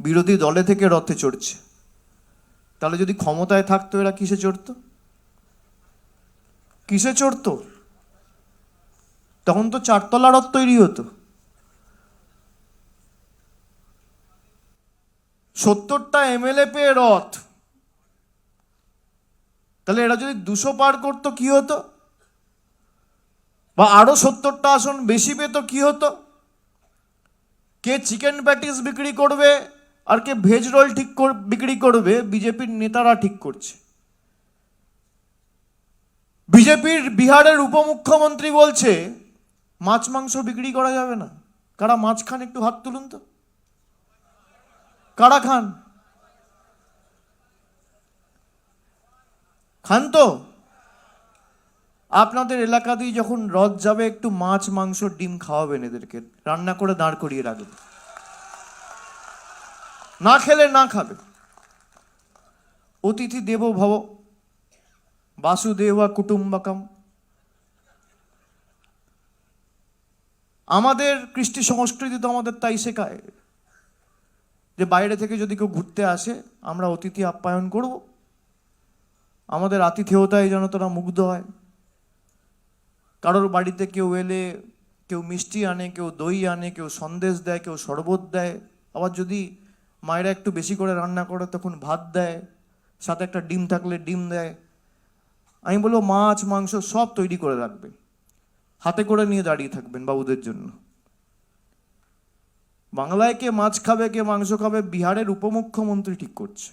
বিরোধী দলে থেকে রথে চড়ছে। তাহলে যদি ক্ষমতায় থাকতো এরা কিসে চড়তো? কিসে চড়তো? তখন তো 4 তলা রথ তৈরি হতো। 70টা এমএলএ পেয়ে রথ, তাহলে এরা যদি 200 পার করতো কি হতো? বা আরো 70টা আসন বেশি পেতো কি হতো? কে চিকেন প্যাটিস বিক্রি করবে আর কে ভেজ রোল বিক্রি করবে বিজেপির নেতারা ঠিক করছে। বিজেপির বিহারের উপমুখ্যমন্ত্রী বলছে মাছ মাংস বিক্রি করা যাবে না। কারা মাছ খান একটু হাত তুলুন তো, কারা খান? খান তো? আপনাদের এলাকা দিয়ে যখন রথ যাবে একটু মাছ মাংস ডিম খাওয়াবেন, এদেরকে রান্না করে দাঁড় করিয়ে রাখবেন, না খেলে না খাবে। অতিথি দেবো ভব, বাসুদেবা কুটুম্বকম। আমাদের কৃষ্টি সংস্কৃতি তো আমাদের তাই শেখায় যে বাইরে থেকে যদি কেউ ঘুরতে আসে আমরা অতিথি আপ্যায়ন করব, আমাদের আতিথেয়তায় যেন তারা মুগ্ধ হয়। কারোর বাড়িতে কেউ এলে কেউ মিষ্টি আনে, কেউ দই আনে, কেউ সন্দেশ দেয়, কেউ শরবত দেয়। আবার যদি মায়েরা একটু বেশি করে রান্না করে তখন ভাত দেয়, সাথে একটা ডিম থাকলে ডিম দেয়। আমি বলবো মাছ মাংস সব তৈরি করে রাখবে, হাতে করে নিয়ে দাঁড়িয়ে থাকবেন বাবুদের জন্য। বাংলায় কে মাছ খাবে কে মাংস খাবে বিহারের উপমুখ্যমন্ত্রী ঠিক করছে।